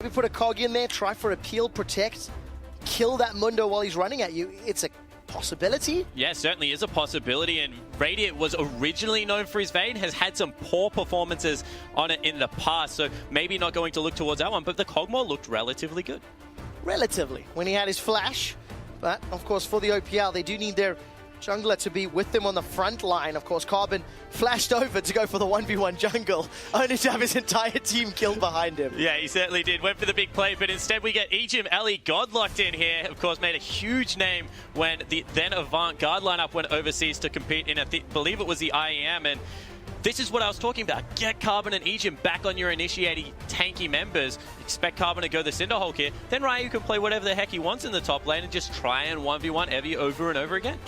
Maybe put a cog in there, try for a peel, protect, kill that Mundo while he's running at you. It's a possibility. Yeah, certainly is a possibility, and Radiant was originally known for his Vayne, has had some poor performances on it in the past, so maybe not going to look towards that one, but the Kog'Maw looked relatively good. Relatively, when he had his flash. But, of course, for the OPL, they do need their jungler to be with them on the front line. Of course, Carbon flashed over to go for the 1v1 jungle, only to have his entire team killed behind him. Yeah, he certainly did. Went for the big play, but instead we get Ejim Ellie Godlocked in here. Of course, made a huge name when the then Avant-Garde lineup went overseas to compete in, I believe it was the IEM, and this is what I was talking about. Get Carbon and Ejim back on your initiating tanky members. Expect Carbon to go the Cinderhulk here. Then Ryu can play whatever the heck he wants in the top lane and just try and 1v1 Evie over and over again.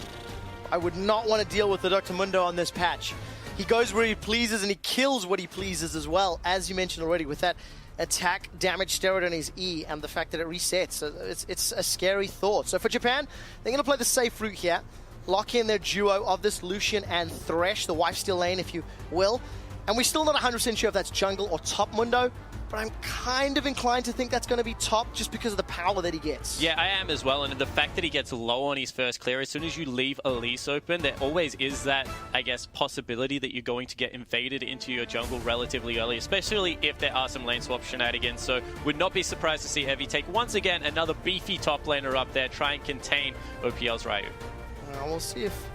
I would not want to deal with the Dr. Mundo on this patch. He goes where he pleases and he kills what he pleases as well, as you mentioned already, with that attack damage steroid on his E and the fact that it resets. So it's a scary thought. So for Japan, they're going to play the safe route here. Lock in their duo of this Lucian and Thresh, the wife-steal lane, if you will. And we're still not 100% sure if that's jungle or top Mundo, but I'm kind of inclined to think that's going to be top just because of the power that he gets. Yeah, I am as well, and the fact that he gets low on his first clear, as soon as you leave Elise open, there always is that, I guess, possibility that you're going to get invaded into your jungle relatively early, especially if there are some lane swap shenanigans. So would not be surprised to see Heavy take, once again, another beefy top laner up there, try and contain OPL's Ryu. We'll see if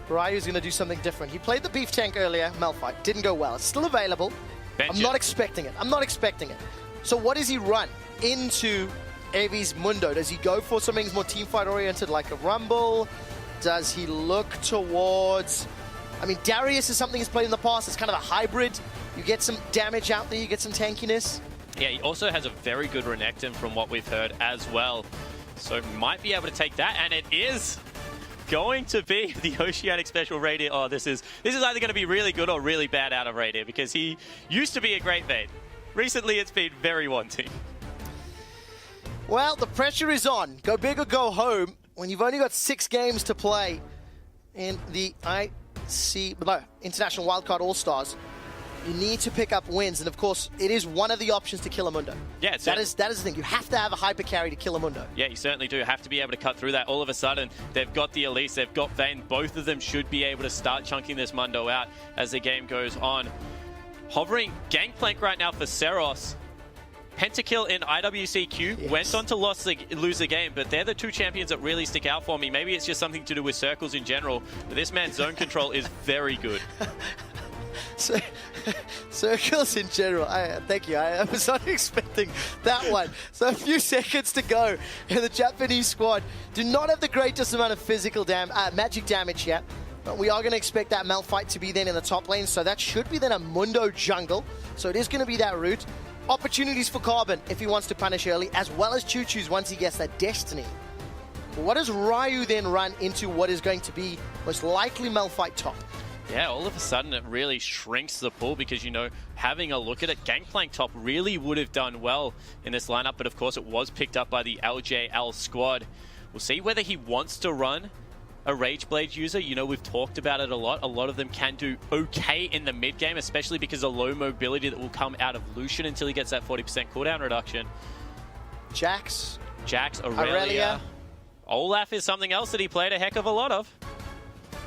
Ryu's going to do something different. He played the beef tank earlier, Malphite. Didn't go well. It's still available. I'm not expecting it. I'm not expecting it. So what does he run into Evie's Mundo? Does he go for something more teamfight oriented like a Rumble? Does he look towards... I mean, Darius is something he's played in the past. It's kind of a hybrid. You get some damage out there. You get some tankiness. Yeah, he also has a very good Renekton from what we've heard as well. So might be able to take that, and it is going to be the Oceanic Special Radiant. Oh, this is either going to be really good or really bad out of Radiant, because he used to be a great Vayne. Recently, it's been very wanting. Well, the pressure is on. Go big or go home when you've only got 6 games to play in the International Wildcard All-Stars. You need to pick up wins, and of course, it is one of the options to kill a Mundo. Yeah, that is the thing. You have to have a hyper carry to kill a Mundo. Yeah, you certainly do have to be able to cut through that. All of a sudden, they've got the Elise, they've got Vayne. Both of them should be able to start chunking this Mundo out as the game goes on. Hovering Gangplank right now for Seros. Pentakill in IWC Q, yes. Went on to lose the game, but they're the 2 champions that really stick out for me. Maybe it's just something to do with circles in general, but this man's zone control is very good. So, circles in general. Thank you. I was not expecting that one. So a few seconds to go, and the Japanese squad do not have the greatest amount of physical magic damage yet. But we are going to expect that Malphite to be then in the top lane, so that should be then a Mundo jungle. So it is going to be that route. Opportunities for Carbon if he wants to punish early, as well as Choo Choo's once he gets that Destiny. What does Ryu then run into what is going to be most likely Malphite top? Yeah, all of a sudden it really shrinks the pool because, you know, having a look at it, Gangplank top really would have done well in this lineup, but of course it was picked up by the LJL squad. We'll see whether he wants to run a Rageblade user. You know, we've talked about it a lot. A lot of them can do okay in the mid game, especially because of low mobility that will come out of Lucian until he gets that 40% cooldown reduction. Jax, Aurelia. Olaf is something else that he played a heck of a lot of.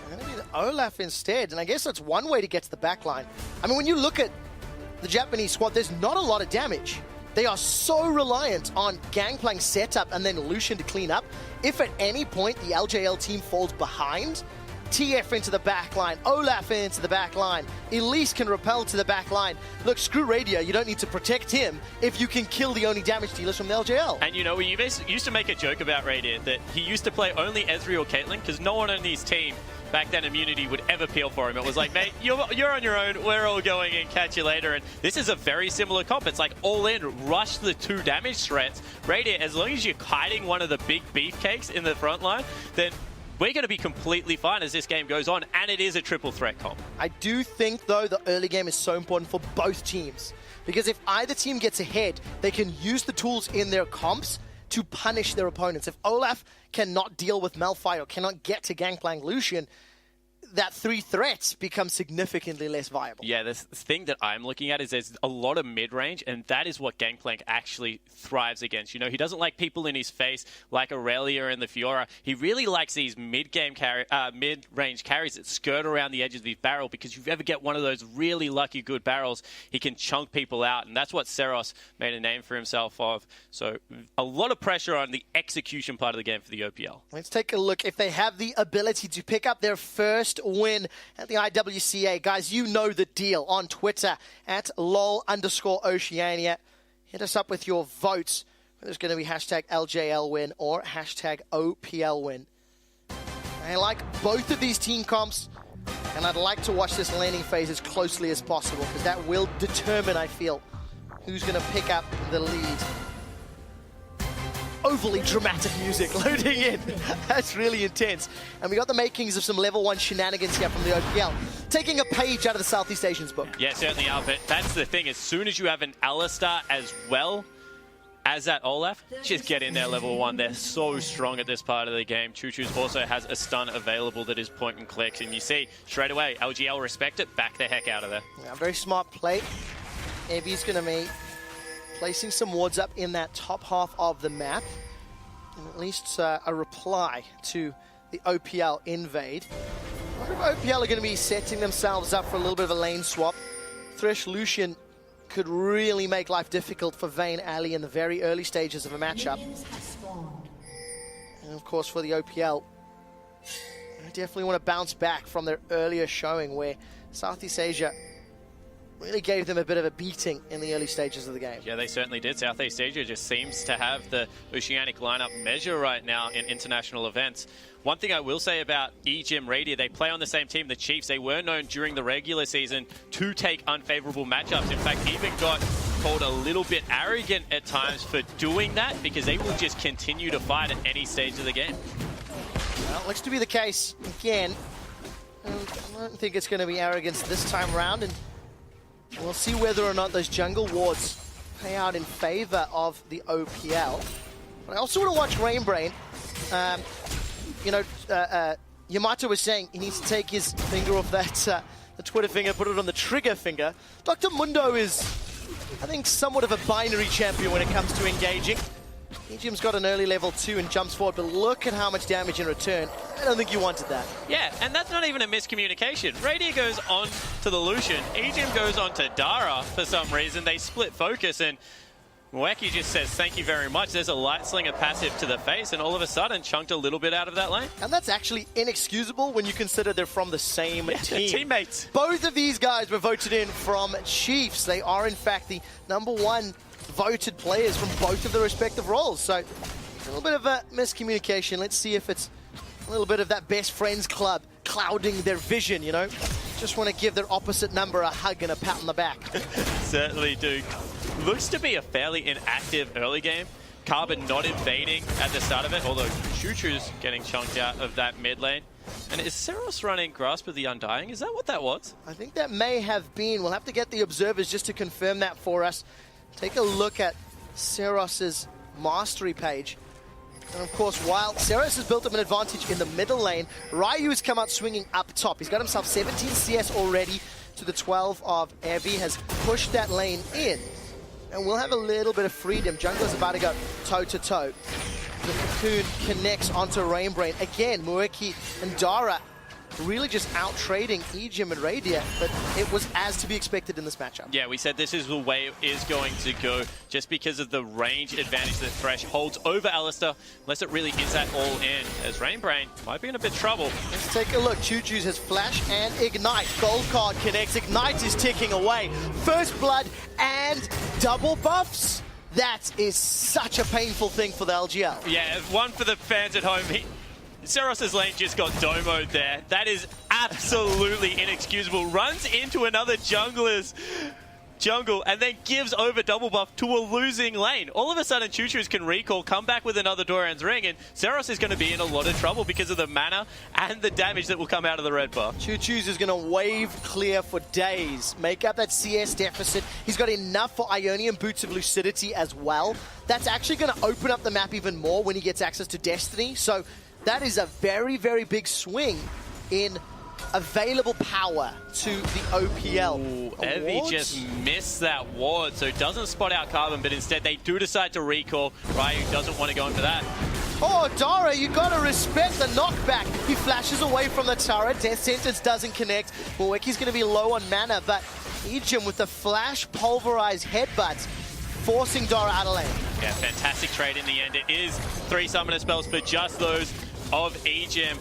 Going to be the Olaf instead, and I guess that's one way to get to the back line. I mean, when you look at the Japanese squad, there's not a lot of damage. They are so reliant on Gangplank's setup and then Lucian to clean up. If at any point the LJL team falls behind, TF into the back line, Olaf into the back line, Elise can repel to the back line. Look, screw Radio, you don't need to protect him if you can kill the only damage dealers from the LJL. And you know, we used to make a joke about Radiant that he used to play only Ezreal or Caitlyn because no one on his team back then Immunity would ever peel for him. It was like, mate, you're on your own, we're all going in, catch you later. And this is a very similar comp. It's like all in, rush the 2 damage threats. Radiant, as long as you're kiting one of the big beefcakes in the front line, then we're going to be completely fine as this game goes on, and it is a triple threat comp. I do think, though, the early game is so important for both teams. Because if either team gets ahead, they can use the tools in their comps to punish their opponents. If Olaf cannot deal with Malphite or cannot get to Gangplank Lucian, that 3 threats become significantly less viable. Yeah, the thing that I'm looking at is there's a lot of mid-range, and that is what Gangplank actually thrives against. You know, he doesn't like people in his face like Aurelia and the Fiora. He really likes these mid-range carries that skirt around the edges of his barrel, because if you ever get one of those really lucky good barrels, he can chunk people out, and that's what Seros made a name for himself of. So a lot of pressure on the execution part of the game for the OPL. Let's take a look if they have the ability to pick up their first win at the IWCA. Guys, you know the deal. On Twitter at @lol_Oceania. Hit us up with your votes. There's going to be hashtag LJL win or hashtag OPL win. I like both of these team comps, and I'd like to watch this landing phase as closely as possible, because that will determine, I feel, who's going to pick up the lead. Overly dramatic music loading in. That's really intense. And we got the makings of some level 1 shenanigans here from the OPL. Taking a page out of the Southeast Asians book. Yeah, certainly are, but that's the thing. As soon as you have an Alistar as well as that Olaf, just get in there level 1. They're so strong at this part of the game. Choo-Choo's also has a stun available that is point and click. And you see, straight away, LGL respect it, back the heck out of there. Yeah, very smart play. Evie's going to be placing some wards up in that top half of the map. And at least a reply to the OPL invade. I wonder if OPL are going to be setting themselves up for a little bit of a lane swap. Thresh Lucian could really make life difficult for Vayne Ali in the very early stages of a matchup. And of course for the OPL, they definitely want to bounce back from their earlier showing where Southeast Asia really gave them a bit of a beating in the early stages of the game. Yeah, they certainly did. Southeast Asia just seems to have the Oceanic lineup measure right now in international events. One thing I will say about EGM Radio, they play on the same team, the Chiefs. They were known during the regular season to take unfavorable matchups. In fact, even got called a little bit arrogant at times for doing that, because they will just continue to fight at any stage of the game. Well, looks to be the case again. I don't think it's going to be arrogance this time around, and we'll see whether or not those jungle wards pay out in favor of the OPL. But I also want to watch Rainbrain. Yamato was saying he needs to take his finger off that the Twitter finger, put it on the trigger finger. Dr. Mundo is, I think, somewhat of a binary champion when it comes to engaging. EGM's got an early level 2 and jumps forward, but look at how much damage in return. I don't think you wanted that. Yeah, and that's not even a miscommunication. Radiant goes on to the Lucian. EGM goes on to Dara for some reason. They split focus, and Mweki just says, thank you very much. There's a Light Slinger passive to the face, and all of a sudden chunked a little bit out of that lane. And that's actually inexcusable when you consider they're from the same team. Teammates. Both of these guys were voted in from Chiefs. They are, in fact, the #1 voted players from both of their respective roles. So a little bit of a miscommunication. Let's see if it's a little bit of that best friends club clouding their vision, you know? Just want to give their opposite number a hug and a pat on the back. Certainly do. Looks to be a fairly inactive early game. Carbon not invading at the start of it, although Choo-Choo's getting chunked out of that mid lane. And is Seros running Grasp of the Undying? Is that what that was? I think that may have been. We'll have to get the observers just to confirm that for us. Take a look at Seros's mastery page. And of course, while Seros has built up an advantage in the middle lane, Ryu has come out swinging up top. He's got himself 17 CS already to the 12 of Evie, has pushed that lane in. And we'll have a little bit of freedom. Jungler's about to go toe-to-toe. The Cocoon connects onto Rainbrain. Again, Mueki and Dara really just out-trading EGM and Radiant, but it was as to be expected in this matchup. Yeah, we said this is the way it is going to go, just because of the range advantage that Thresh holds over Alistar, unless it really is that all-in, as Rainbrain might be in a bit of trouble. Let's take a look. Choo-Choo's has Flash and Ignite. Gold card connects. Ignite is ticking away. First blood and double buffs. That is such a painful thing for the LGL. Yeah, one for the fans at home. Seros's lane just got domoed there. That is absolutely inexcusable. Runs into another jungler's jungle and then gives over double buff to a losing lane. All of a sudden, Choo-Choo's can recall, come back with another Doran's ring, and Seros is going to be in a lot of trouble because of the mana and the damage that will come out of the red buff. Choo-Choo's is going to wave clear for days, make up that CS deficit. He's got enough for Ionian Boots of Lucidity as well. That's actually going to open up the map even more when he gets access to Destiny. So that is a very, very big swing in available power to the OPL. Ooh, Evie just missed that ward, so doesn't spot out Carbon, but instead they do decide to recall. Ryu doesn't want to go in for that. Oh, Dara, you gotta respect the knockback. He flashes away from the turret. Death Sentence doesn't connect. Mweki's gonna be low on mana, but Ejim with the flash pulverized headbutts, forcing Dara out of lane. Yeah, fantastic trade in the end. It is 3 summoner spells for just those of Ejim.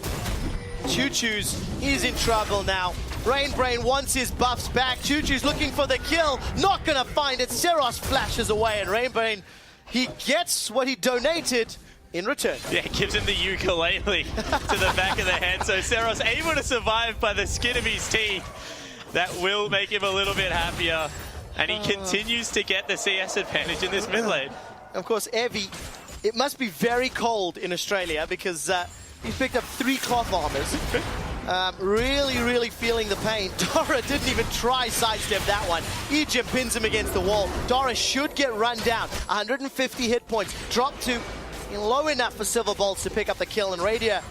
Choo Choo's is in trouble now. Rainbrain wants his buffs back. Choo Choo's looking for the kill. Not gonna find it. Seros flashes away, and Rainbrain, he gets what he donated in return. Yeah, gives him the ukulele to the back of the head. So Seros able to survive by the skin of his teeth. That will make him a little bit happier. And he continues to get the CS advantage in this mid lane. Of course, Evie, it must be very cold in Australia because he's picked up 3 cloth armors. Really feeling the pain. Dara didn't even try sidestep that one. Ejim pins him against the wall. Dara should get run down. 150 hit points. Drop to low enough for Silver Bolts to pick up the kill, and Radier,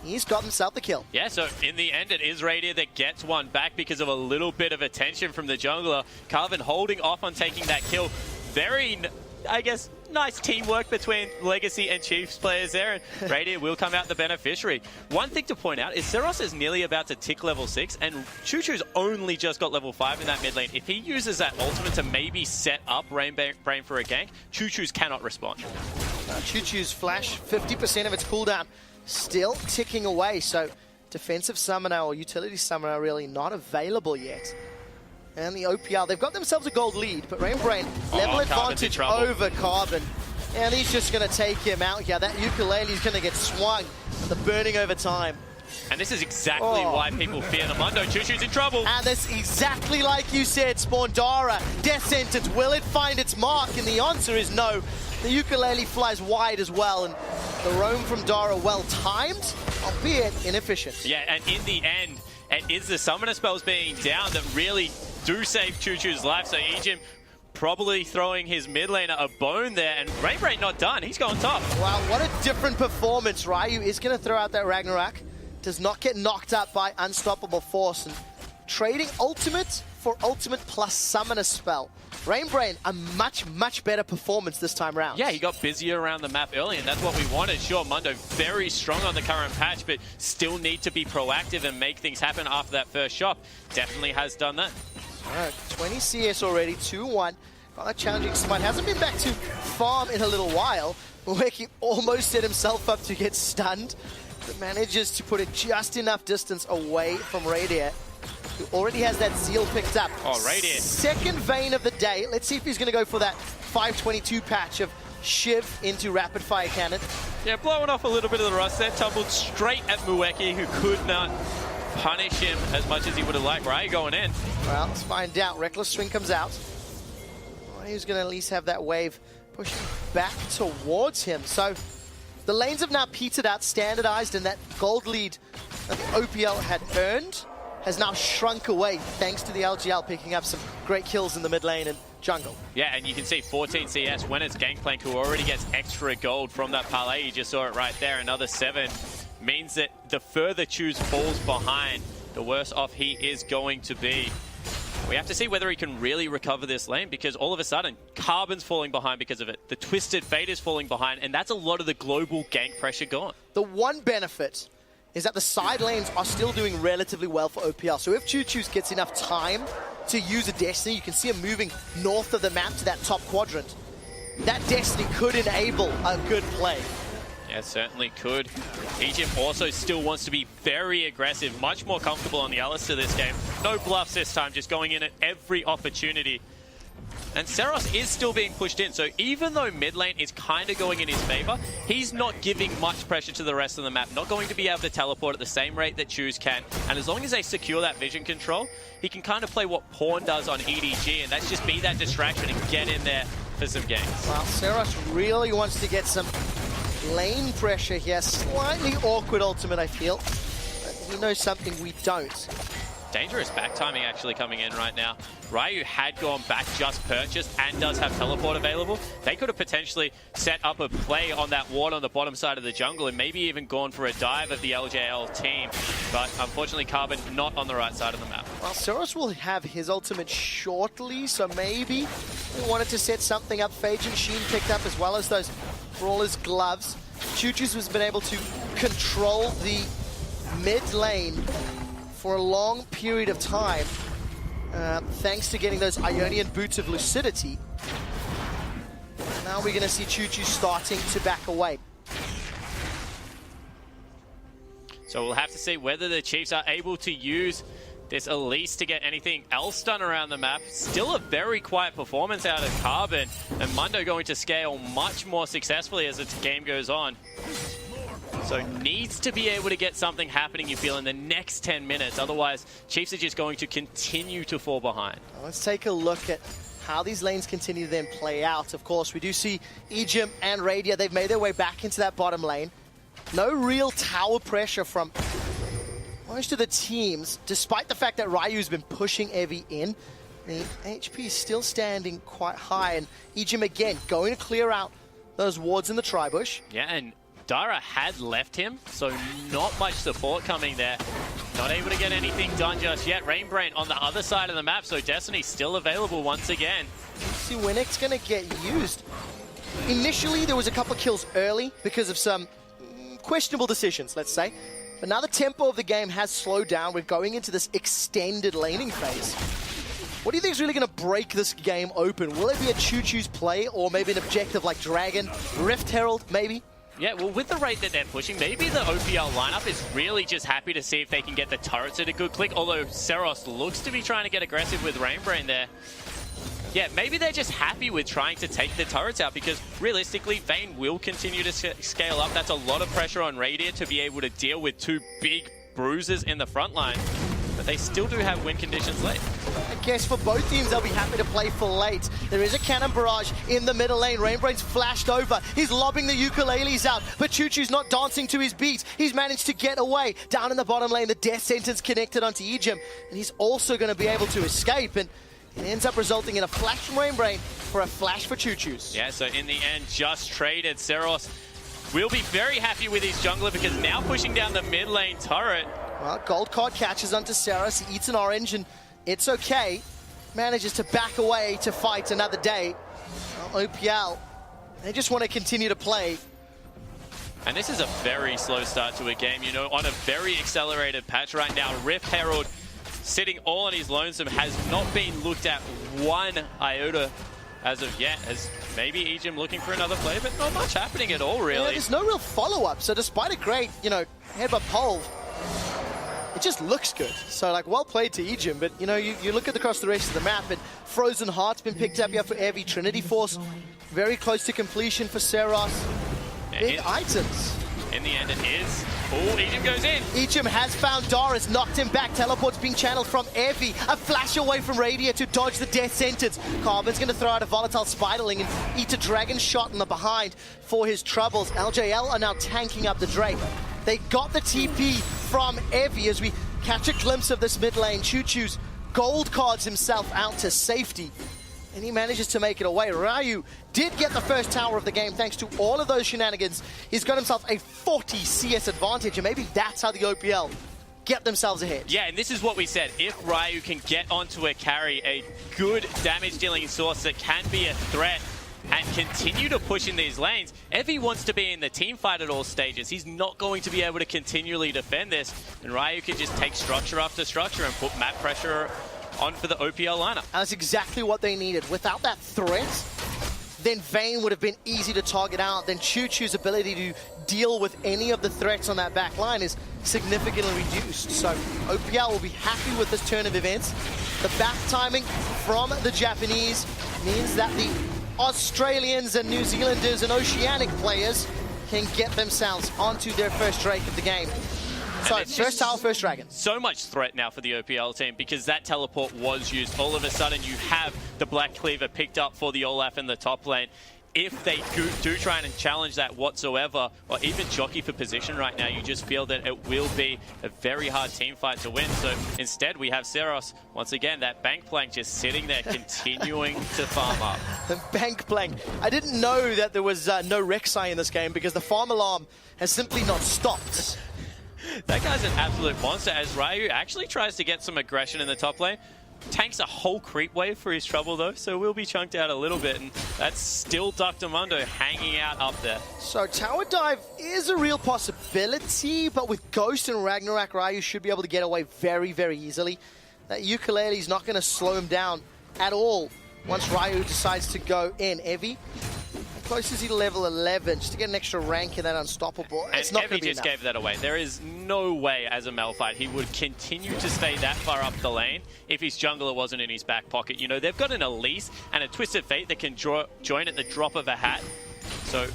he's got himself the kill. Yeah, so in the end, it is Radier that gets one back because of a little bit of attention from the jungler. Carvin holding off on taking that kill. Very, I guess, nice teamwork between Legacy and Chiefs players there, and Radier will come out the beneficiary. One thing to point out is Seros is nearly about to tick level 6, and Choo Choo's only just got level 5 in that mid lane. If he uses that ultimate to maybe set up Rainbrain for a gank, Choo Choo's cannot respond. Choo Choo's flash, 50% of its cooldown, still ticking away, so defensive summoner or utility summoner really not available yet. And the OPL, they've got themselves a gold lead, but Rainbrain, level advantage over Carbon. And he's just going to take him out here. That ukulele's going to get swung. The burning over time. And this is exactly why people fear Namundo. Choo Choo's in trouble. And that's exactly like you said, Spawn. Dara, Death Sentence, will it find its mark? And the answer is no. The ukulele flies wide as well, and the roam from Dara well-timed, albeit inefficient. Yeah, and in the end, it is the summoner spells being down that really do save Choo Choo's life. So Ejim probably throwing his mid laner a bone there, and Rainbrain not done. He's going top. Wow, what a different performance. Ryu is going to throw out that Ragnarok. Does not get knocked out by Unstoppable Force, and trading ultimate for ultimate plus summoner spell. Rainbrain, a much better performance this time round. Yeah, he got busier around the map early, and that's what we wanted. Sure, Mundo very strong on the current patch, but still need to be proactive and make things happen after that first shot. Definitely has done that. All right, 20 CS already, 2-1. Got that challenging spot. Hasn't been back to farm in a little while. Mweki almost set himself up to get stunned, but manages to put it just enough distance away from Radier, who already has that Zeal picked up. Oh, Radier. Second vein of the day. Let's see if he's going to go for that 522 patch of Shiv into Rapid Fire Cannon. Yeah, blowing off a little bit of the rust there. Tumbled straight at Mweki, who could not punish him as much as he would have liked. Ryu going in. Well, let's find out. Reckless Swing comes out. Ryu's going to at least have that wave pushing back towards him. So the lanes have now petered out, standardized, and that gold lead that the OPL had earned has now shrunk away thanks to the LGL picking up some great kills in the mid lane and jungle. Yeah, and you can see 14 CS when it's Gangplank, who already gets extra gold from that parlay. You just saw it right there. Another 7 means that the further Choose falls behind, the worse off he is going to be. We have to see whether he can really recover this lane, because all of a sudden, Carbon's falling behind because of it. The Twisted Fate is falling behind, and that's a lot of the global gank pressure gone. The one benefit is that the side lanes are still doing relatively well for OPL. So if Choo Choo's gets enough time to use a Destiny, you can see him moving north of the map to that top quadrant. That Destiny could enable a good play. Yeah, certainly could. Ejim also still wants to be very aggressive, much more comfortable on the Alistair this game. No bluffs this time, just going in at every opportunity. And Seros is still being pushed in, so even though mid lane is kind of going in his favor, he's not giving much pressure to the rest of the map, not going to be able to teleport at the same rate that Choose can. And as long as they secure that vision control, he can kind of play what Pawn does on EDG, and that's just be that distraction and get in there for some games. Well, Seros really wants to get some lane pressure here. Slightly awkward ultimate, I feel. But he knows something we don't. dangerous back timing actually coming in right now. Ryu had gone back just purchased and does have teleport available. They could have potentially set up a play on that ward on the bottom side of the jungle and maybe even gone for a dive of the LJL team. But unfortunately, Carbon not on the right side of the map. Well, Seros will have his ultimate shortly, so maybe we wanted to set something up. Phage and Sheen picked up as well as those Brawler's gloves. Choo-Choo's has been able to control the mid lane for a long period of time, thanks to getting those Ionian boots of lucidity. Now we're going to see Choo-Choo starting to back away. So we'll have to see whether the Chiefs are able to use this Elise to get anything else done around the map. Still a very quiet performance out of Carbon, and Mundo going to scale much more successfully as the game goes on. So needs to be able to get something happening, you feel, in the next 10 minutes. Otherwise, Chiefs are just going to continue to fall behind. Let's take a look at how these lanes continue to then play out. Of course, we do see Ejim and Radia. They've made their way back into that bottom lane. No real tower pressure from most of the teams, despite the fact that Ryu's been pushing Evi in. The HP is still standing quite high, and Ejim again going to clear out those wards in the tri-bush. Yeah, and Dara had left him, so not much support coming there. Not able to get anything done just yet. Rainbrain on the other side of the map, so Destiny still available once again. Let's see when it's going to get used. Initially, there was a couple of kills early because of some questionable decisions, let's say. But now the tempo of the game has slowed down. We're going into this extended laning phase. What do you think is really going to break this game open? Will it be a Choo-Choo's play or maybe an objective like Dragon, Rift Herald, maybe? Yeah, well, with the rate that they're pushing, maybe the OPL lineup is really just happy to see if they can get the turrets at a good click, although Seros looks to be trying to get aggressive with Rainbrain there. Yeah, maybe they're just happy with trying to take the turrets out because realistically, Vayne will continue to scale up. That's a lot of pressure on Radiant to be able to deal with two big bruises in the front line. But they still do have win conditions late. I guess for both teams, they'll be happy to play for late. There is a cannon barrage in the middle lane. Rainbrain's flashed over. He's lobbing the ukuleles out, but Choo-Choo's not dancing to his beats. He's managed to get away. Down in the bottom lane, the death sentence connected onto Ejim, and he's also going to be able to escape, and it ends up resulting in a flash from Rainbrain for a flash for Choo-Choo's. Yeah, so in the end, just traded. Seros will be very happy with his jungler because now pushing down the mid lane turret. Well, Gold Card catches onto Seros. He eats an orange, and it's okay. Manages to back away to fight another day. Well, OPL, they just want to continue to play. And this is a very slow start to a game, you know, on a very accelerated patch right now. Rift Herald sitting all on his lonesome has not been looked at one iota as of yet, as maybe Ejim looking for another play, but not much happening at all, really. Yeah, there's no real follow-up, so despite a great, headbutt pole, it just looks good. So, well played to Ejim, but, you look at across the rest of the map, and Frozen Heart's been picked up here for Evi. Trinity Force, very close to completion for Seros. Yeah, big items. In the end, it is. Oh, Ejim goes in. Ejim has found Doris, knocked him back. Teleport's being channeled from Evi. A flash away from Radia to dodge the death sentence. Carbon's going to throw out a volatile spiderling and eat a dragon shot in the behind for his troubles. LJL are now tanking up the Drake. They got the TP from Evi as we catch a glimpse of this mid lane. Choo-Choo's gold cards himself out to safety, and he manages to make it away. Ryu did get the first tower of the game thanks to all of those shenanigans. He's got himself a 40 CS advantage, and maybe that's how the OPL get themselves ahead. Yeah, and this is what we said. If Ryu can get onto a carry, a good damage-dealing source that can be a threat, and continue to push in these lanes, Evi wants to be in the team fight at all stages. He's not going to be able to continually defend this, and Ryu can just take structure after structure and put map pressure on for the OPL lineup. And that's exactly what they needed. Without that threat, then Vayne would have been easy to target out. Then Choo-Choo's ability to deal with any of the threats on that back line is significantly reduced. So OPL will be happy with this turn of events. The back timing from the Japanese means that the Australians and New Zealanders and Oceanic players can get themselves onto their first Drake of the game. So, first tower, first dragon. So much threat now for the OPL team because that teleport was used. All of a sudden, you have the Black Cleaver picked up for the Olaf in the top lane. if they do try and challenge that whatsoever, or even jockey for position right now, you just feel that it will be a very hard team fight to win. So instead, we have Seros, once again, that bank plank just sitting there, continuing to farm up. The bank plank. I didn't know that there was no Rek'Sai in this game because the farm alarm has simply not stopped. That guy's an absolute monster as Ryu actually tries to get some aggression in the top lane. Tanks a whole creep wave for his trouble though, so we'll be chunked out a little bit, and that's still Dr. Mundo hanging out up there. So tower dive is a real possibility, but with Ghost and Ragnarok, Ryu should be able to get away very, very easily. That ukulele's not going to slow him down at all once Ryu decides to go in. Evie, close is he to level 11 just to get an extra rank in that unstoppable. It's not going to be just enough. gave that away. There is no way as a Malphite he would continue to stay that far up the lane if his jungler wasn't in his back pocket. You know, they've got an Elise and a Twisted Fate that can join at the drop of a hat. So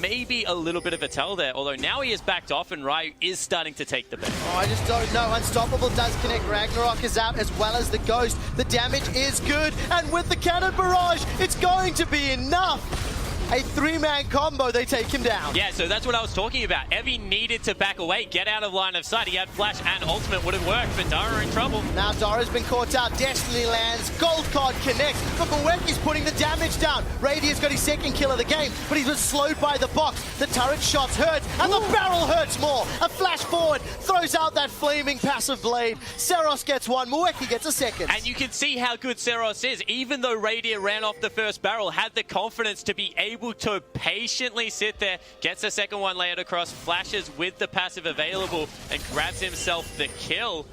maybe a little bit of a tell there, although now he is backed off and Ryu is starting to take the bait. Oh, I just don't know. Unstoppable does connect. Ragnarok is out as well as the Ghost. The damage is good, and with the cannon barrage, it's going to be enough. A three-man combo, they take him down. Yeah, so that's what I was talking about. Evie needed to back away, get out of line of sight. He had flash and ultimate would have worked, but Dara in trouble. Now Dara's been caught out. Destiny lands. Gold card connects. But Mweki's putting the damage down. Radia's got his second kill of the game, but he's been slowed by the box. The turret shots hurt, and the barrel hurts more. A flash forward throws out that flaming passive blade. Seros gets one. Mweki gets a second. And you can see how good Seros is. Even though Radia ran off the first barrel, had the confidence to be able to patiently sit there, gets the second one layered across, flashes with the passive available, and grabs himself the kill.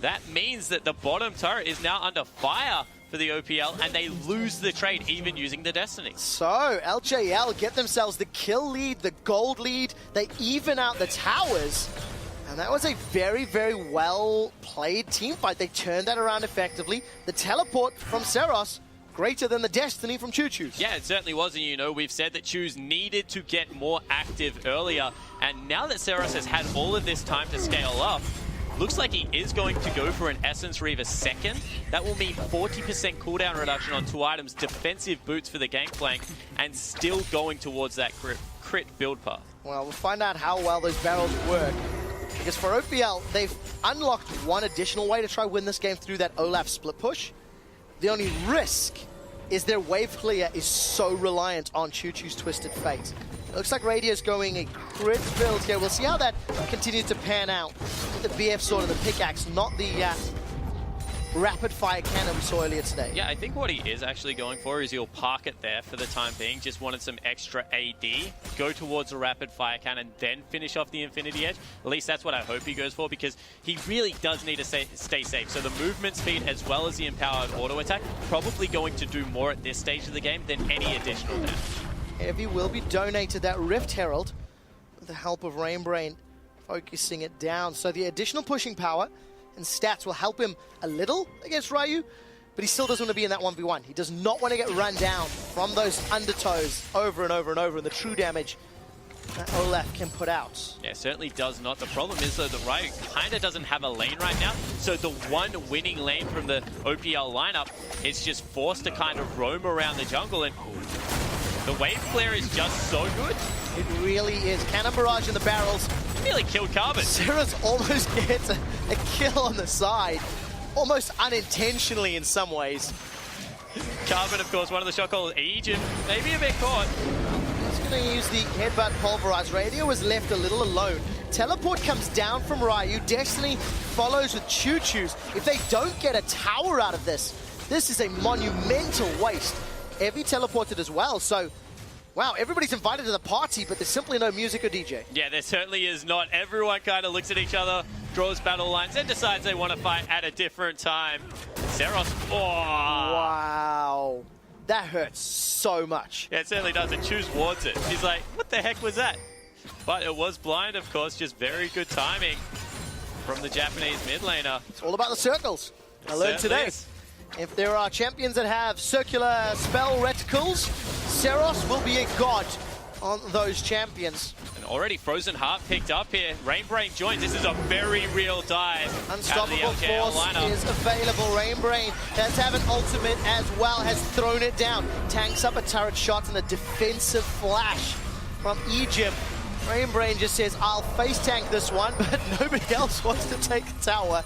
That means that the bottom turret is now under fire for the OPL, and they lose the trade even using the Destiny. So, LJL get themselves the kill lead, the gold lead. They even out the towers. And that was a very, very well-played team fight. They turned that around effectively. The teleport from Seros, greater than the Destiny from Choo-Choo's. Yeah, it certainly was, and you know, we've said that Choose needed to get more active earlier, and now that Seros has had all of this time to scale up, looks like he is going to go for an Essence Reaver second. That will mean 40% cooldown reduction on 2 items, defensive boots for the Gangplank, and still going towards that crit build path. Well, we'll find out how well those barrels work. Because for OPL, they've unlocked one additional way to try win this game through that Olaf split push. The only risk is their wave clear is so reliant on Choo-Choo's Twisted Fate. It looks like Radio's going a crit build here. We'll see how that continues to pan out. The BF sword and the pickaxe, not the rapid fire cannon we saw earlier today. Yeah, I think what he is actually going for is he'll park it there for the time being. Just wanted some extra AD, go towards a rapid fire cannon, then finish off the Infinity Edge. At least that's what I hope he goes for, because he really does need to stay safe. So the movement speed as well as the empowered auto attack probably going to do more at this stage of the game than any additional damage. Heavy will be donated that Rift Herald with the help of Rainbrain focusing it down. So the additional pushing power and stats will help him a little against Ryu, but he still doesn't want to be in that 1v1. He does not want to get run down from those undertows over and over and over, and the true damage that Olaf can put out. Yeah, certainly does not. The problem is, though, that Ryu kind of doesn't have a lane right now, so the one winning lane from the OPL lineup is just forced to kind of roam around the jungle, and the wave clear is just so good. It really is. Cannon barrage in the barrels. Nearly killed Carbon. Seros almost gets a kill on the side, almost unintentionally in some ways. Carbon, of course, one of the shot callers, Aegin, maybe a bit caught. He's going to use the headbutt pulverize. Radio was left a little alone. Teleport comes down from Ryu. Destiny follows with Choo-Choo's. If they don't get a tower out of this, this is a monumental waste. Evie teleported as well, so wow, everybody's invited to the party, but there's simply no music or DJ. Yeah, there certainly is not. Everyone kind of looks at each other, draws battle lines, and decides they want to fight at a different time. Seros, oh! Wow. That hurts so much. Yeah, it certainly does. And Choose wards it. He's like, what the heck was that? But it was blind, of course, just very good timing from the Japanese mid laner. It's all about the circles. I learned today. If there are champions that have circular spell reticles, Seros will be a god on those champions. And already Frozen Heart picked up here. Rainbrain joins. This is a very real dive. Unstoppable Force is available. Rainbrain does have an ultimate as well, has thrown it down. Tanks up a turret shot and a defensive flash from Egypt. Rainbrain just says, I'll face tank this one, but nobody else wants to take the tower.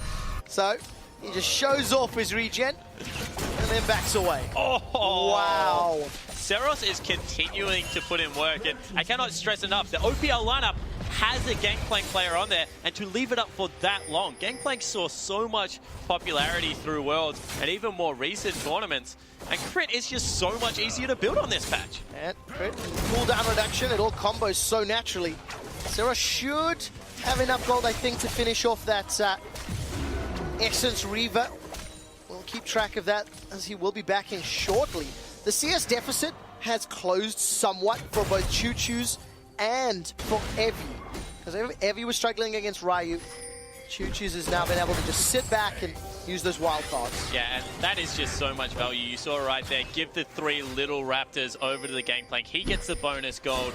So he just shows off his regen and then backs away. Oh, wow. Seros is continuing to put in work, and I cannot stress enough, the OPL lineup has a Gangplank player on there, and to leave it up for that long. Gangplank saw so much popularity through Worlds and even more recent tournaments, and Crit is just so much easier to build on this patch. And Crit, cooldown reduction, it all combos so naturally. Seros should have enough gold, I think, to finish off that Essence Reaver. We'll keep track of that as he will be back in shortly. The CS deficit has closed somewhat for both Choo Choo's and for Evie. Because Evie was struggling against Ryu. Choo Choo's has now been able to just sit back and use those wild cards. Yeah, and that is just so much value. You saw right there, give the 3 little Raptors over to the Gangplank. He gets the bonus gold.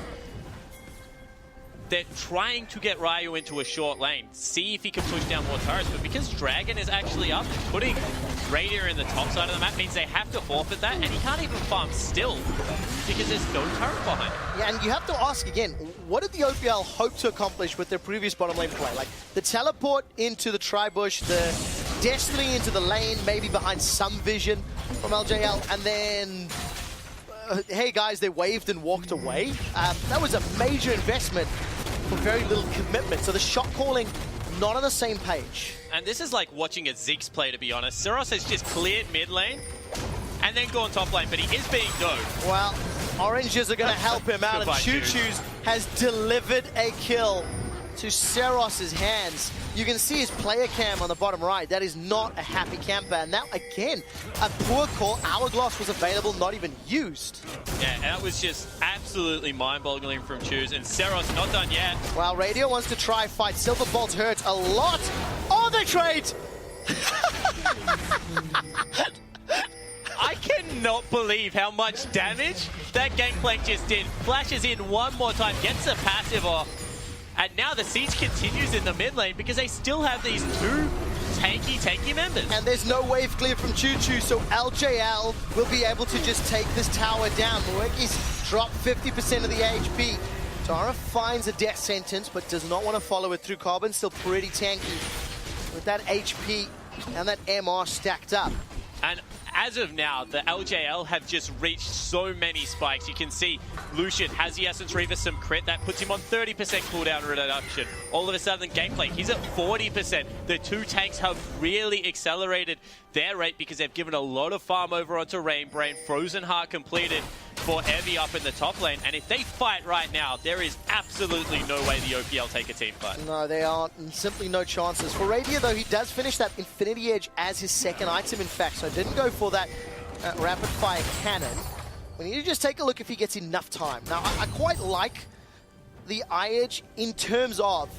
They're trying to get Ryu into a short lane, see if he can push down more turrets, but because Dragon is actually up, putting Radier in the top side of the map means they have to forfeit that, and he can't even farm still because there's no turret behind him. Yeah, and you have to ask again, what did the OPL hope to accomplish with their previous bottom lane play? Like, the teleport into the Tri-Bush, the Destiny into the lane, maybe behind some vision from LJL, and then hey guys, they waved and walked away. That was a major investment for very little commitment. So the shot calling, not on the same page. And this is like watching a Ziggs play, to be honest. Seros has just cleared mid lane and then gone top lane, but he is being known. Well, Oranges are going to help him out, and Choo Choo's has delivered a kill to Seros's hands. You can see his player cam on the bottom right. That is not a happy camper. And now, again, a poor call. Hourglass was available, not even used. Yeah, that was just absolutely mind-boggling from Choose. And Seros not done yet. Well, Radio wants to try fight. Silver Bolt hurts a lot. Oh, they trade! I cannot believe how much damage that Gangplank just did. Flashes in one more time, gets a passive off. And now the siege continues in the mid lane because they still have these 2 tanky members. And there's no wave clear from Choo Choo, so LJL will be able to just take this tower down. Mweki's dropped 50% of the HP. Tara finds a death sentence, but does not want to follow it through. Carbon still pretty tanky with that HP and that MR stacked up. And as of now, the LJL have just reached so many spikes. You can see Lucian has the Essence Reaver, some crit. That puts him on 30% cooldown reduction. All of a sudden, Gangplank, he's at 40%. The 2 tanks have really accelerated their rate because they've given a lot of farm over onto Rainbrain. Frozen Heart completed for Evie up in the top lane. And if they fight right now, there is absolutely no way the OPL take a team fight. No, they aren't. Simply no chances. For Radier, though, he does finish that Infinity Edge as his second item, in fact. So didn't go for that rapid fire cannon. We need to just take a look if he gets enough time. Now, I quite like the Edge in terms of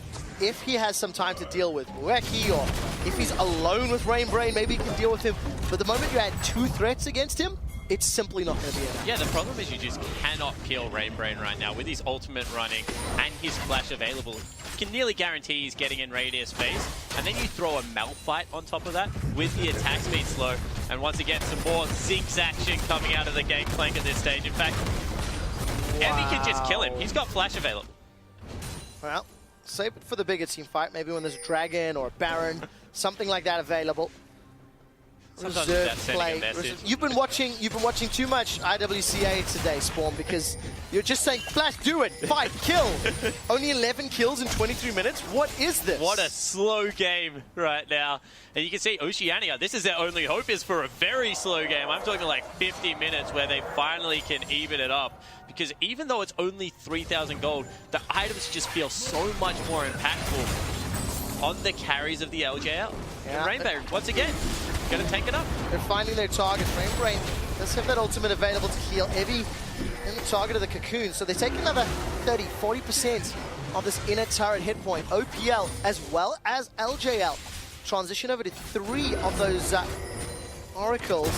if he has some time to deal with Mweki, or if he's alone with Rainbrain, maybe he can deal with him. But the moment you add 2 threats against him, it's simply not going to be enough. Yeah, the problem is you just cannot kill Rainbrain right now. With his ultimate running and his flash available, you can nearly guarantee he's getting in Radier's face. And then you throw a Malphite on top of that with the attack speed slow. And once again, some more Ziggs action coming out of the Gangplank at this stage. In fact, Evie can just kill him. He's got flash available. Well, save it for the bigger team fight. Maybe when there's a Dragon or a Baron, something like that available. Sometimes Reserve play. You've been watching too much IWCA today, Spawn, because you're just saying, Flash, do it, fight, kill. Only 11 kills in 23 minutes? What is this? What a slow game right now. And you can see Oceania, this is their only hope, is for a very slow game. I'm talking like 50 minutes where they finally can even it up. Because even though it's only 3,000 gold, the items just feel so much more impactful on the carries of the LJL. Yeah, and Rainbow, once again, gonna take it up. They're finding their target. Rainbrain does have that ultimate available to heal Evie and the target of the Cocoon. So they take another 30, 40% of this inner turret hit point. OPL as well as LJL transition over to 3 of those Oracles.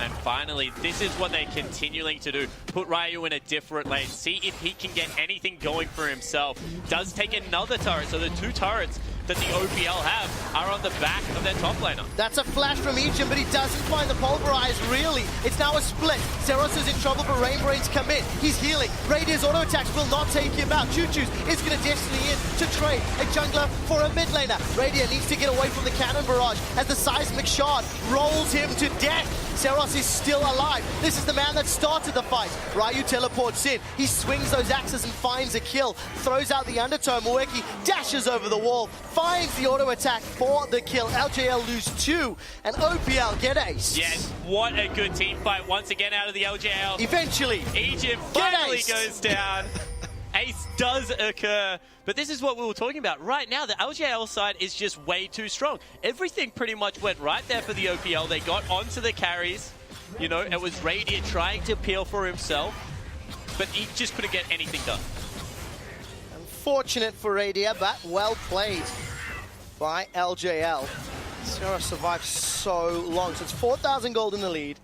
And finally, this is what they're continuing to do. Put Ryu in a different lane. See if he can get anything going for himself. Does take another turret. So the 2 turrets that the OPL have are on the back of their top laner. That's a flash from Ejim, but he doesn't find the pulverize, really. It's now a split. Seros is in trouble, but Rainbrains come in. He's healing. Radia's auto attacks will not take him out. Choo-Choo's is going to Destiny in to trade a jungler for a mid laner. Radia needs to get away from the cannon barrage as the seismic shard rolls him to death. Seros is still alive. This is the man that started the fight. Ryu teleports in. He swings those axes and finds a kill. Throws out the undertow. Moeki dashes over the wall. Finds the auto attack for the kill. LJL lose 2 and OPL get ace. Yes, what a good team fight once again out of the LJL. Eventually, Egypt finally goes down. Ace does occur, but this is what we were talking about. Right now, the LJL side is just way too strong. Everything pretty much went right there for the OPL. They got onto the carries. You know, it was Radiant trying to peel for himself, but he just couldn't get anything done. Unfortunate for Radia, but well played by LJL. Seros survived so long, so it's 4,000 gold in the lead.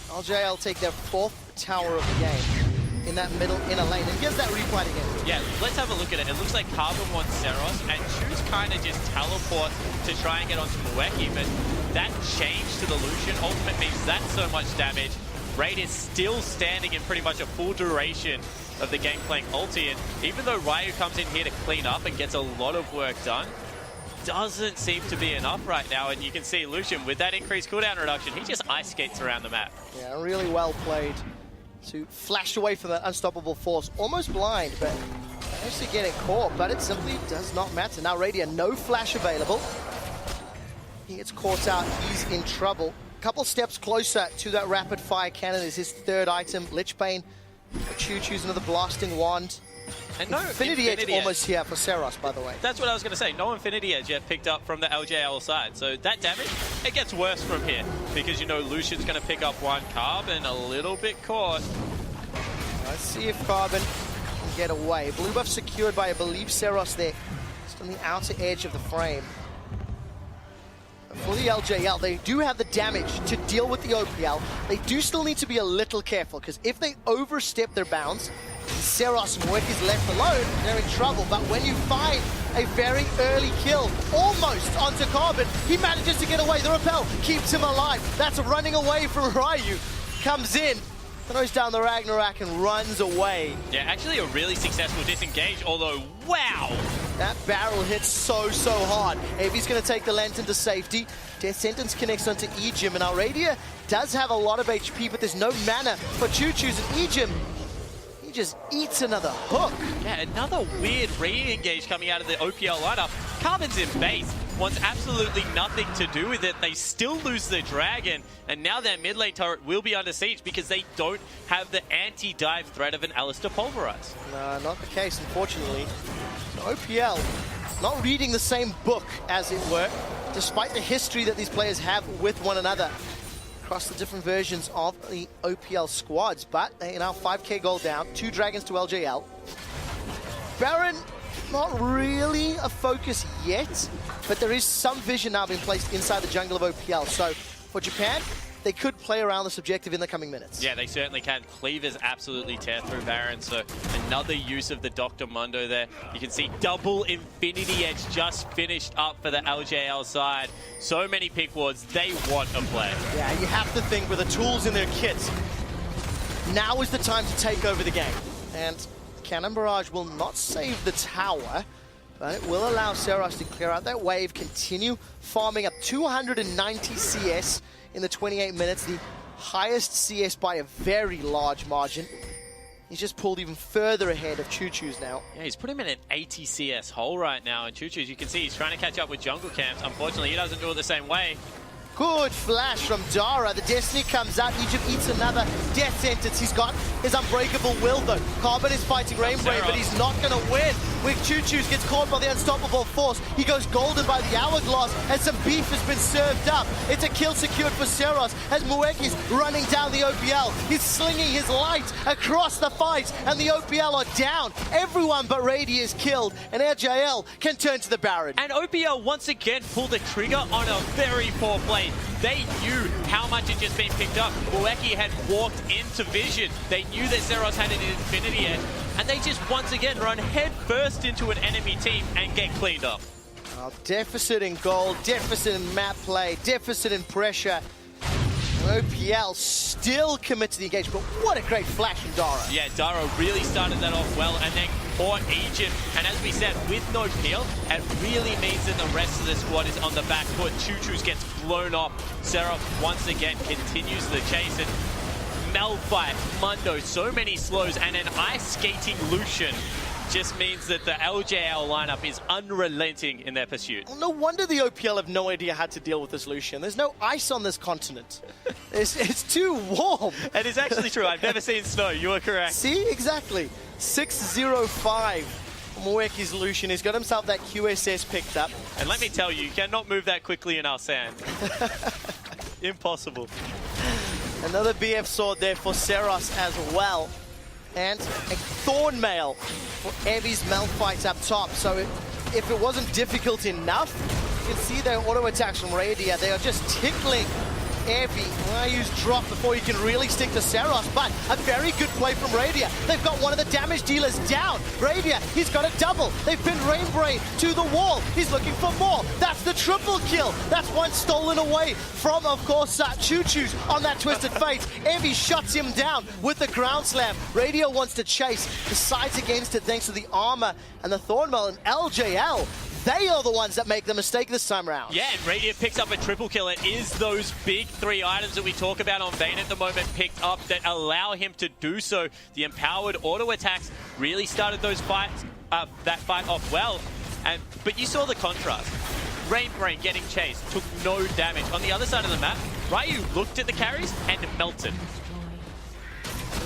LJL take their 4th tower of the game in that middle inner lane. And here's that replay again. Yeah, let's have a look at it. It looks like Carbon wants Seros, and Choose kind of just teleports to try and get onto Moeki, but that change to the Lucian ultimate means that's so much damage. Raid is still standing in pretty much a full duration of the game playing ulti, and even though Ryu comes in here to clean up and gets a lot of work done, doesn't seem to be enough right now. And you can see Lucian with that increased cooldown reduction, he just ice skates around the map. Yeah, really well played to flash away from that unstoppable force. Almost blind, but managed to get it caught, but it simply does not matter. Now Radiant, no flash available. He gets caught out, he's in trouble. Couple steps closer to that rapid fire cannon is his 3rd item. Lich Bane, Choo-Choo's another blasting wand. And no Infinity Edge almost here for Seros, by the way. That's what I was going to say. No Infinity Edge yet picked up from the LJL side. So that damage, it gets worse from here. Because, you know, Lucian's going to pick up 1 Carbon, a little bit caught. Let's see if Carbon can get away. Blue buff secured by, I believe, Seros there. Just on the outer edge of the frame. For the LJL, they do have the damage to deal with the OPL. They do still need to be a little careful, because if they overstep their bounds, Seros and Moeki is left alone, they're in trouble. But when you find a very early kill, almost onto Carbon, he manages to get away. The rappel keeps him alive. That's running away from Ryu. Comes in, throws down the Ragnarok and runs away. Yeah, actually a really successful disengage, although, wow! That barrel hits so hard. Avi's going to take the Lantern to safety. Death Sentence connects onto Ejim, and Aradia does have a lot of HP, but there's no mana for Choo-Choo's, and Ejim, he just eats another hook. Yeah, another weird re-engage coming out of the OPL lineup. Carbon's in base, wants absolutely nothing to do with it. They still lose the Dragon, and now their mid lane turret will be under siege because they don't have the anti-dive threat of an Alistar Pulverize. No, not the case, unfortunately. OPL not reading the same book, as it were, despite the history that these players have with one another across the different versions of the OPL squads. But they are now 5k gold down, 2 dragons to LJL. Baron, not really a focus yet, but there is some vision now being placed inside the jungle of OPL. So for Japan, they could play around this objective in the coming minutes. Yeah, they certainly can. Cleavers absolutely tear through Baron, so another use of the Dr. Mundo there. You can see double Infinity Edge just finished up for the LJL side. So many pick wards, they want a play. Yeah, you have to think with the tools in their kits, now is the time to take over the game. And Cannon Barrage will not save the tower, but it will allow Seros to clear out that wave, continue farming up 290 CS in the 28 minutes, the highest CS by a very large margin. He's just pulled even further ahead of Choo-Choo's now. Yeah, he's put him in an 80 CS hole right now, and Choo-Choo's, you can see he's trying to catch up with Jungle Camps. Unfortunately, he doesn't do it the same way. Good flash from Dara. The Destiny comes out. Egypt eats another death sentence. He's got his unbreakable will, though. Carbon is fighting Rainbrain, but he's not going to win. With Choo-Choo's gets caught by the unstoppable force. He goes golden by the hourglass, and some beef has been served up. It's a kill secured for Seros as Mueki's running down the OPL. He's slinging his light across the fight, and the OPL are down. Everyone but Rady is killed, and RJL can turn to the Baron. And OPL once again pulled the trigger on a very poor play. They knew how much had just been picked up. Moeki had walked into vision. They knew that Zeros had an Infinity Edge, and they just once again run head first into an enemy team and get cleaned up. Deficit in gold, deficit in map play, deficit in pressure. OPL still commit to the engagement, but what a great flash from Dara. Yeah, Dara really started that off well, and then caught Egypt. And as we said, with no peel, it really means that the rest of the squad is on the back foot. Choo-Choo's gets blown off. Seraph once again continues the chase, and Malphite, Mundo, so many slows, and an ice skating Lucian just means that the LJL lineup is unrelenting in their pursuit. No wonder the OPL have no idea how to deal with this Lucian. There's no ice on this continent. It's too warm. It is actually true. I've never seen snow. You are correct. See? Exactly. 605. Moeki's Lucian. He's got himself that QSS picked up. And let me tell you, you cannot move that quickly in our sand. Impossible. Another BF sword there for Seros as well. And a Thorn Mail for Evi's Malphite up top. So if it wasn't difficult enough, you can see their auto attacks from Radia. They are just tickling Evi. Ryu's dropped before you can really stick to Seros, but a very good play from Radia. They've got one of the damage dealers down. Radia, he's got a double. They've pinned Rainbrain to the wall. He's looking for more. That's the triple kill. That's one stolen away from, of course, Choo-Choo's on that Twisted Fate. Evi shuts him down with the ground slam. Radia wants to chase, decides against it thanks to the armor and the Thornmail, and LJL. They are the ones that make the mistake this time around. Yeah, and Radia picks up a triple kill. It is those big three items that we talk about on Vayne at the moment picked up that allow him to do so. The empowered auto attacks really started those fights, that fight off well. But you saw the contrast. Rainbrain getting chased, took no damage. On the other side of the map, Ryu looked at the carries and melted.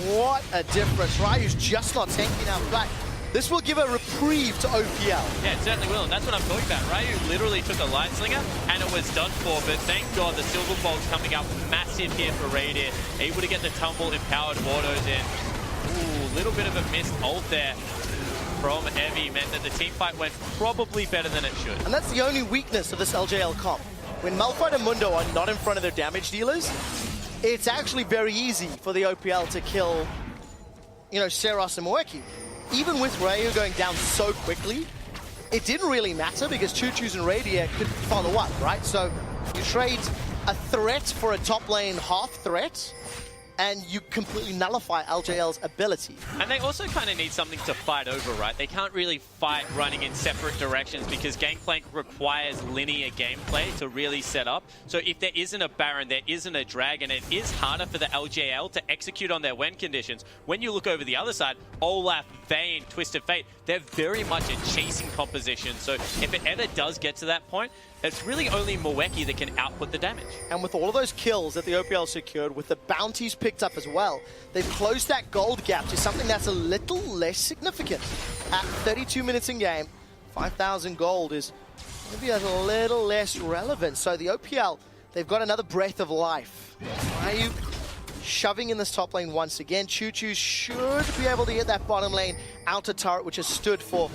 What a difference. Ryu's just not tanking enough black. This will give a reprieve to OPL. Yeah, it certainly will, and that's what I'm talking about. Ryu literally took a Light Slinger, and it was done for, but thank God the Silver Bolt's coming up massive here for Radia. Able to get the tumble empowered autos in. Ooh, little bit of a missed ult there from Evi meant that the team fight went probably better than it should. And that's the only weakness of this LJL comp. When Malphite and Mundo are not in front of their damage dealers, it's actually very easy for the OPL to kill, you know, Seros and Moeki. Even with Ryu going down so quickly, it didn't really matter because Choo-Choo's and Radia could follow up, right? So you trade a threat for a top lane half threat, and you completely nullify LJL's ability. And they also kind of need something to fight over, right? They can't really fight running in separate directions because Gangplank requires linear gameplay to really set up. So if there isn't a Baron, there isn't a Dragon, it is harder for the LJL to execute on their win conditions. When you look over the other side, Olaf, Vayne, Twisted Fate, they're very much a chasing composition. So if it ever does get to that point, it's really only Moeki that can output the damage. And with all of those kills that the OPL secured, with the bounties picked up as well, they've closed that gold gap to something that's a little less significant. At 32 minutes in game, 5,000 gold is maybe a little less relevant. So the OPL, they've got another breath of life. Ryu shoving in this top lane once again. Choo-Choo should be able to get that bottom lane outer turret, which has stood for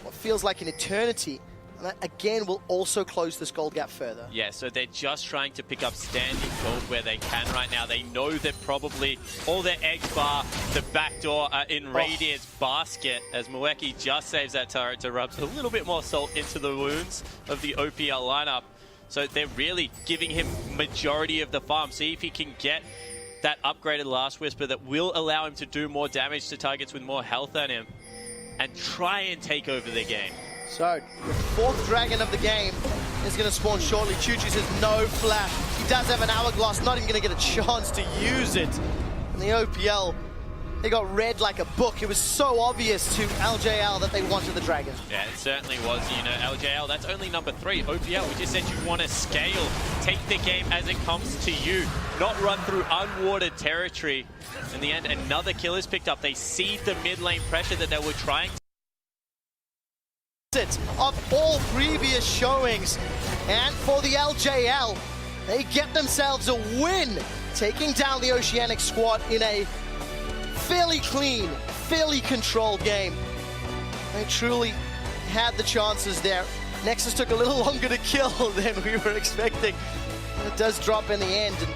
what feels like an eternity. And that, again, will also close this gold gap further. Yeah, so they're just trying to pick up standing gold where they can right now. They know that probably all their eggs bar the back door in Radiant's basket as Moeki just saves that turret to rub a little bit more salt into the wounds of the OPL lineup. So they're really giving him majority of the farm. See if he can get that upgraded Last Whisper that will allow him to do more damage to targets with more health on him and try and take over the game. So, the fourth dragon of the game is going to spawn shortly. Choo-Choo says no flash. He does have an hourglass, not even going to get a chance to use it. And the OPL, they got read like a book. It was so obvious to LJL that they wanted the dragon. Yeah, it certainly was. You know, LJL, that's only number 3. OPL, we just said you want to scale. Take the game as it comes to you. Not run through unwatered territory. In the end, another kill is picked up. They see the mid lane pressure that they were trying to of all previous showings, and for the LJL, they get themselves a win, taking down the Oceanic squad in a fairly clean, fairly controlled game. They truly had the chances there. Nexus took a little longer to kill than we were expecting. it does drop in the end. And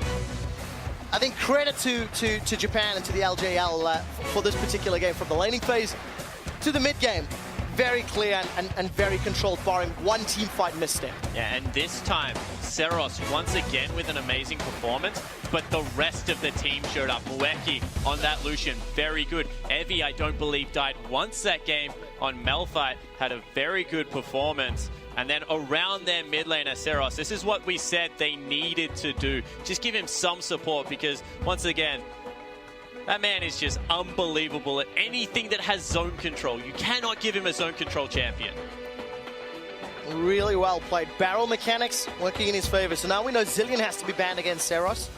I think credit to Japan and to the LJL for this particular game, from the laning phase to the mid game. Very clear and very controlled, barring one team fight misstep. Yeah, and this time, Seros once again with an amazing performance, but the rest of the team showed up. Mueki on that Lucian, very good. Evie, I don't believe, died once that game on Malphite, had a very good performance. And then around their mid laner, Seros, this is what we said they needed to do. Just give him some support, because once again, that man is just unbelievable at anything that has zone control. You cannot give him a zone control champion. Really well played. Barrel mechanics working in his favor. So now we know Zillion has to be banned against Seros.